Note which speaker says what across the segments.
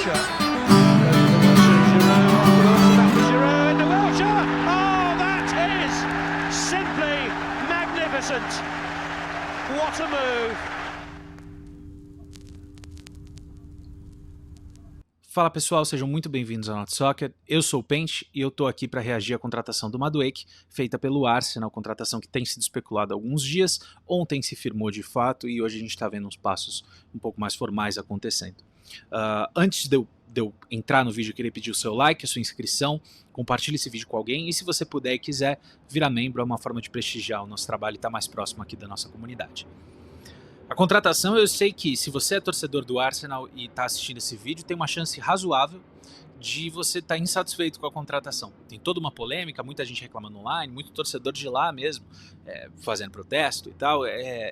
Speaker 1: Wilshere. Goes to Wilshere, Giroud on the Wilshere, back to Giroud, and Wilshere! Oh, that is simply magnificent. What a move.
Speaker 2: Fala pessoal, sejam muito bem-vindos ao Not Soccer. Eu sou o Pente e eu tô aqui para reagir à contratação do Madueke, feita pelo Arsenal, contratação que tem sido especulada há alguns dias, ontem se firmou de fato e hoje a gente está vendo uns passos um pouco mais formais acontecendo. Antes de eu entrar no vídeo, eu queria pedir o seu like, a sua inscrição, compartilhe esse vídeo com alguém e se você puder e quiser virar membro, é uma forma de prestigiar o nosso trabalho e estar mais próximo aqui da nossa comunidade. A contratação, eu sei que se você é torcedor do Arsenal e está assistindo esse vídeo, tem uma chance razoável de você estar insatisfeito com a contratação. Tem toda uma polêmica, muita gente reclamando online, muito torcedor de lá mesmo, fazendo protesto e tal.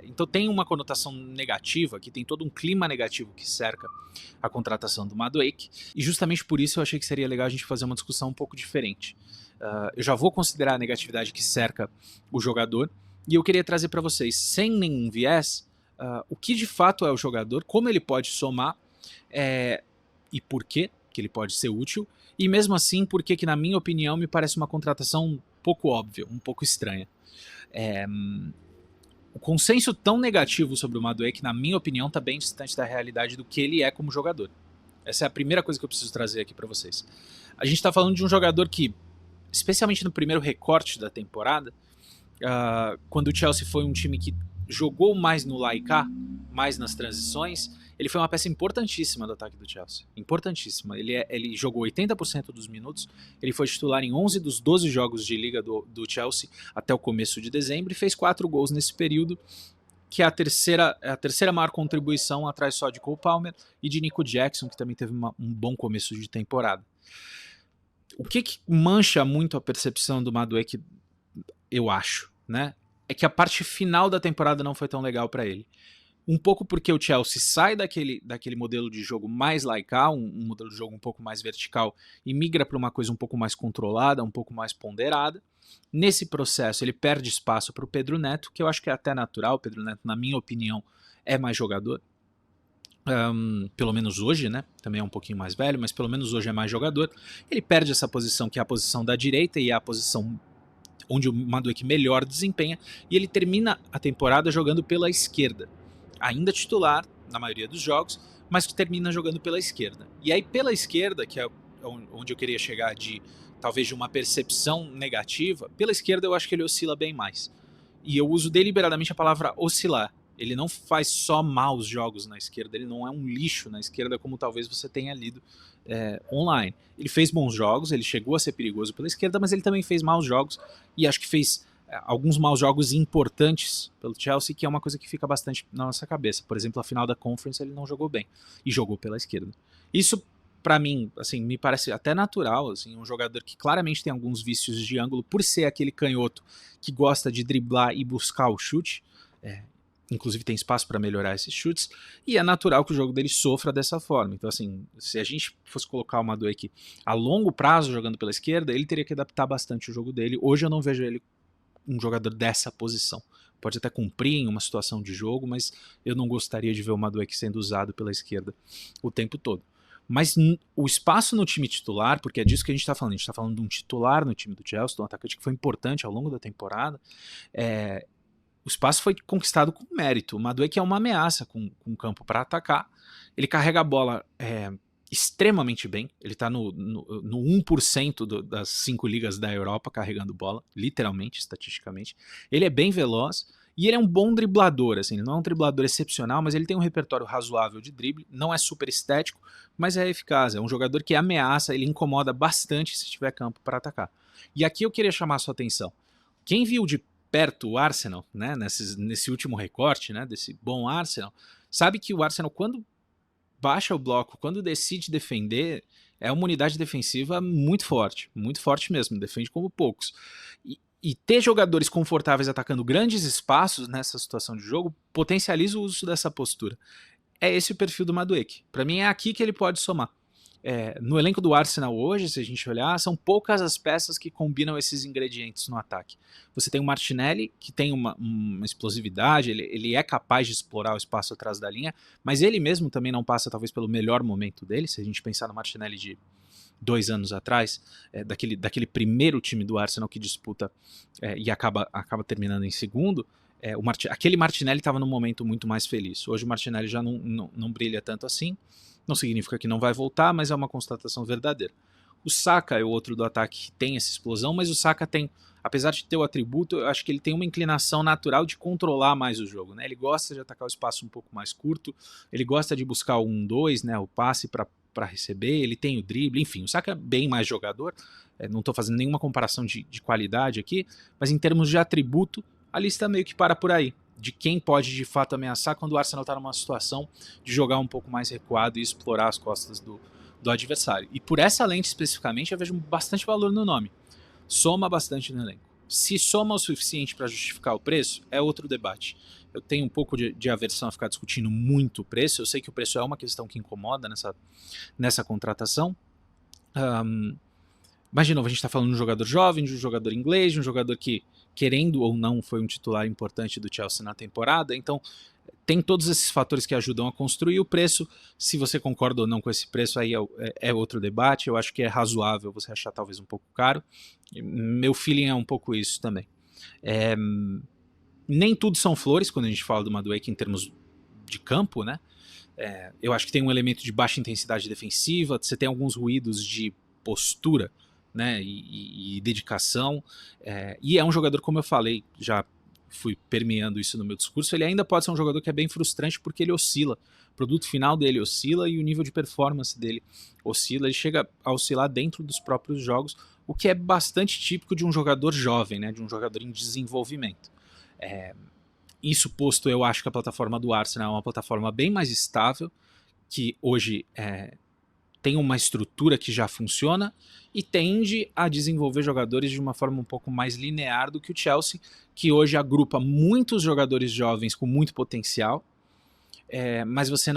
Speaker 2: Então tem uma conotação negativa, que tem todo um clima negativo que cerca a contratação do Madueke. E justamente por isso eu achei que seria legal a gente fazer uma discussão um pouco diferente. Eu já vou considerar a negatividade que cerca o jogador, e eu queria trazer para vocês, sem nenhum viés, o que de fato é o jogador, como ele pode somar e por que ele pode ser útil, e mesmo assim por que na minha opinião me parece uma contratação um pouco óbvia, um pouco estranha. O consenso tão negativo sobre o Madueke, na minha opinião, está bem distante da realidade do que ele é como jogador. Essa é a primeira coisa que eu preciso trazer aqui para vocês. A gente está falando de um jogador que, especialmente no primeiro recorte da temporada, quando o Chelsea foi um time que jogou mais no lá e cá, mais nas transições, ele foi uma peça importantíssima do ataque do Chelsea. Importantíssima. Ele jogou 80% dos minutos, ele foi titular em 11 dos 12 jogos de liga do Chelsea até o começo de dezembro e fez 4 gols nesse período, que é a terceira maior contribuição, atrás só de Cole Palmer e de Nico Jackson, que também teve um bom começo de temporada. O que mancha muito a percepção do Madueke, eu acho, né? É que a parte final da temporada não foi tão legal para ele. Um pouco porque o Chelsea sai daquele modelo de jogo mais laical, um modelo de jogo um pouco mais vertical, e migra para uma coisa um pouco mais controlada, um pouco mais ponderada. Nesse processo ele perde espaço para o Pedro Neto, que eu acho que é até natural. O Pedro Neto, na minha opinião, é mais jogador. Pelo menos hoje, né? Também é um pouquinho mais velho, mas pelo menos hoje é mais jogador. Ele perde essa posição, que é a posição da direita, e é a posição onde o Madueke melhor desempenha, e ele termina a temporada jogando pela esquerda. Ainda titular na maioria dos jogos, mas que termina jogando pela esquerda. E aí pela esquerda, que é onde eu queria chegar talvez de uma percepção negativa, pela esquerda eu acho que ele oscila bem mais. E eu uso deliberadamente a palavra oscilar. Ele não faz só maus jogos na esquerda, ele não é um lixo na esquerda como talvez você tenha lido online. Ele fez bons jogos, ele chegou a ser perigoso pela esquerda, mas ele também fez maus jogos, e acho que fez alguns maus jogos importantes pelo Chelsea, que é uma coisa que fica bastante na nossa cabeça. Por exemplo, a final da Conference ele não jogou bem, e jogou pela esquerda. Isso, para mim, assim, me parece até natural, assim, um jogador que claramente tem alguns vícios de ângulo, por ser aquele canhoto que gosta de driblar e buscar o chute, inclusive tem espaço para melhorar esses chutes, e é natural que o jogo dele sofra dessa forma. Então assim, se a gente fosse colocar o Madueke a longo prazo jogando pela esquerda, ele teria que adaptar bastante o jogo dele. Hoje eu não vejo ele um jogador dessa posição. Pode até cumprir em uma situação de jogo, mas eu não gostaria de ver o Madueke sendo usado pela esquerda o tempo todo. Mas o espaço no time titular, porque é disso que a gente está falando, a gente está falando de um titular no time do Chelsea, um atacante que foi importante ao longo da temporada, o espaço foi conquistado com mérito. O Madueke é uma ameaça com o campo para atacar. Ele carrega a bola extremamente bem. Ele está no 1% das 5 ligas da Europa carregando bola, literalmente, estatisticamente. Ele é bem veloz e ele é um bom driblador. Assim, ele não é um driblador excepcional, mas ele tem um repertório razoável de drible. Não é super estético, mas é eficaz. É um jogador que ameaça, ele incomoda bastante se tiver campo para atacar. E aqui eu queria chamar a sua atenção. Quem viu de perto o Arsenal, né, nesse último recorte, né, desse bom Arsenal, sabe que o Arsenal, quando baixa o bloco, quando decide defender, é uma unidade defensiva muito forte mesmo, defende como poucos. E ter jogadores confortáveis atacando grandes espaços nessa situação de jogo potencializa o uso dessa postura. É esse o perfil do Madueke. Para mim é aqui que ele pode somar. no elenco do Arsenal hoje, se a gente olhar, são poucas as peças que combinam esses ingredientes no ataque. Você tem o Martinelli, que tem uma explosividade, ele é capaz de explorar o espaço atrás da linha, mas ele mesmo também não passa talvez pelo melhor momento dele, se a gente pensar no Martinelli de 2 anos atrás, daquele primeiro time do Arsenal que disputa e acaba terminando em segundo, aquele Martinelli estava num momento muito mais feliz. Hoje o Martinelli já não brilha tanto assim, não significa que não vai voltar, mas é uma constatação verdadeira. O Saka é o outro do ataque que tem essa explosão, mas o Saka tem, apesar de ter o atributo, eu acho que ele tem uma inclinação natural de controlar mais o jogo, né? Ele gosta de atacar o espaço um pouco mais curto, ele gosta de buscar o 1-2, né? O passe para receber, ele tem o drible, enfim, o Saka é bem mais jogador, não estou fazendo nenhuma comparação de qualidade aqui, mas em termos de atributo, a lista meio que para por aí, de quem pode de fato ameaçar quando o Arsenal está numa situação de jogar um pouco mais recuado e explorar as costas do adversário. E por essa lente especificamente eu vejo bastante valor no nome. Soma bastante no elenco. Se soma o suficiente para justificar o preço, é outro debate. Eu tenho um pouco de aversão a ficar discutindo muito o preço, eu sei que o preço é uma questão que incomoda nessa contratação. Mas de novo, a gente está falando de um jogador jovem, de um jogador inglês, de um jogador que, querendo ou não, foi um titular importante do Chelsea na temporada, então tem todos esses fatores que ajudam a construir o preço. Se você concorda ou não com esse preço, aí é outro debate. Eu acho que é razoável você achar talvez um pouco caro. Meu feeling é um pouco isso também. Nem tudo são flores quando a gente fala do Madueke em termos de campo, né? Eu acho que tem um elemento de baixa intensidade defensiva, você tem alguns ruídos de postura, né, e dedicação, e é um jogador, como eu falei, já fui permeando isso no meu discurso, ele ainda pode ser um jogador que é bem frustrante porque ele oscila, o produto final dele oscila e o nível de performance dele oscila, ele chega a oscilar dentro dos próprios jogos, o que é bastante típico de um jogador jovem, né, de um jogador em desenvolvimento. Isso posto, eu acho que a plataforma do Arsenal é uma plataforma bem mais estável, que hoje tem uma estrutura que já funciona e tende a desenvolver jogadores de uma forma um pouco mais linear do que o Chelsea, que hoje agrupa muitos jogadores jovens com muito potencial, mas você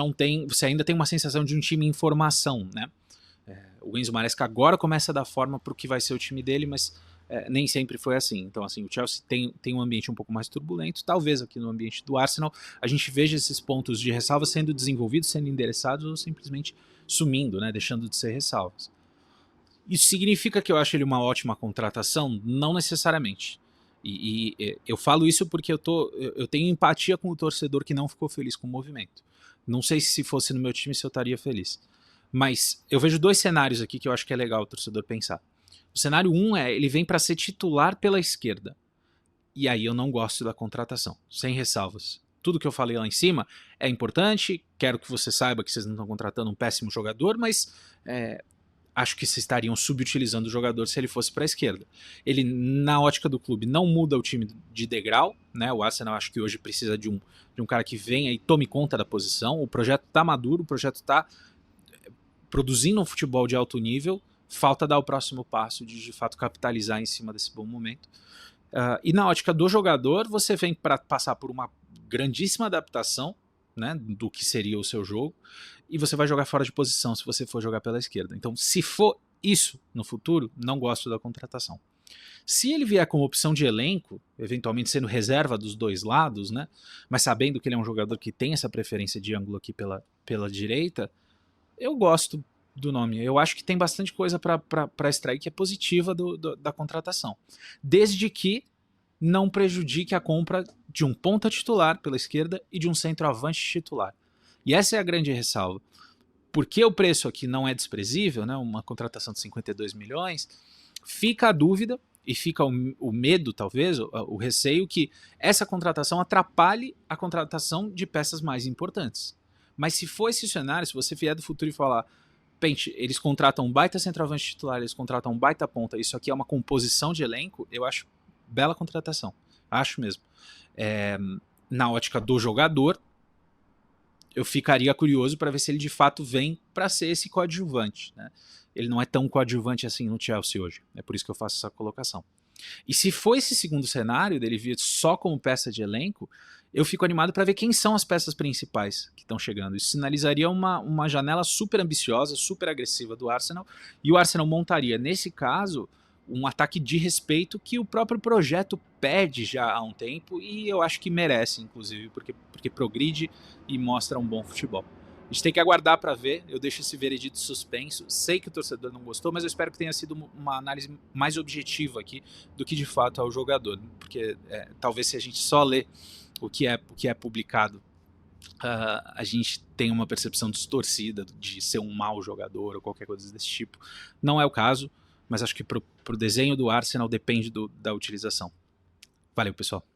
Speaker 2: ainda tem uma sensação de um time em formação, né? O Enzo Maresca agora começa a dar forma para o que vai ser o time dele, mas nem sempre foi assim. Então, assim, o Chelsea tem um ambiente um pouco mais turbulento. Talvez aqui no ambiente do Arsenal a gente veja esses pontos de ressalva sendo desenvolvidos, sendo endereçados ou simplesmente sumindo, né, deixando de ser ressalvas. Isso significa que eu acho ele uma ótima contratação? Não necessariamente. E eu falo isso porque eu tenho empatia com o torcedor que não ficou feliz com o movimento. Não sei se fosse no meu time se eu estaria feliz. Mas eu vejo 2 cenários aqui que eu acho que é legal o torcedor pensar. O cenário 1 ele vem para ser titular pela esquerda. E aí eu não gosto da contratação, sem ressalvas. Tudo que eu falei lá em cima é importante, quero que você saiba que vocês não estão contratando um péssimo jogador, mas acho que vocês estariam subutilizando o jogador se ele fosse para a esquerda. Ele, na ótica do clube, não muda o time de degrau, né? O Arsenal acho que hoje precisa de um cara que venha e tome conta da posição. O projeto está maduro, o projeto está produzindo um futebol de alto nível, falta dar o próximo passo de fato capitalizar em cima desse bom momento. E na ótica do jogador, você vem para passar por uma grandíssima adaptação, né, do que seria o seu jogo, e você vai jogar fora de posição se você for jogar pela esquerda. Então, se for isso no futuro, não gosto da contratação. Se ele vier como opção de elenco, eventualmente sendo reserva dos 2 lados, né, mas sabendo que ele é um jogador que tem essa preferência de ângulo aqui pela direita, eu gosto do nome. Eu acho que tem bastante coisa para extrair que é positiva da contratação. Desde que não prejudique a compra de um ponta titular pela esquerda e de um centroavante titular. E essa é a grande ressalva. Porque o preço aqui não é desprezível, né, uma contratação de 52 milhões, fica a dúvida e fica o medo, talvez, o receio que essa contratação atrapalhe a contratação de peças mais importantes. Mas se for esse cenário, se você vier do futuro e falar, Pente, eles contratam um baita centroavante titular, eles contratam um baita ponta, isso aqui é uma composição de elenco, eu acho bela contratação. Acho mesmo. Na ótica do jogador, eu ficaria curioso para ver se ele de fato vem para ser esse coadjuvante, né? Ele não é tão coadjuvante assim no Chelsea hoje. É por isso que eu faço essa colocação. E se for esse segundo cenário, dele vir só como peça de elenco, eu fico animado para ver quem são as peças principais que estão chegando. Isso sinalizaria uma janela super ambiciosa, super agressiva do Arsenal, e o Arsenal montaria, nesse caso, um ataque de respeito que o próprio projeto pede já há um tempo, e eu acho que merece, inclusive, porque progride e mostra um bom futebol. A gente tem que aguardar para ver, eu deixo esse veredito suspenso, sei que o torcedor não gostou, mas eu espero que tenha sido uma análise mais objetiva aqui do que de fato é o jogador, porque talvez se a gente só lê o que é publicado, a gente tem uma percepção distorcida de ser um mau jogador ou qualquer coisa desse tipo. Não é o caso, mas acho que pro desenho do Arsenal depende da utilização. Valeu, pessoal.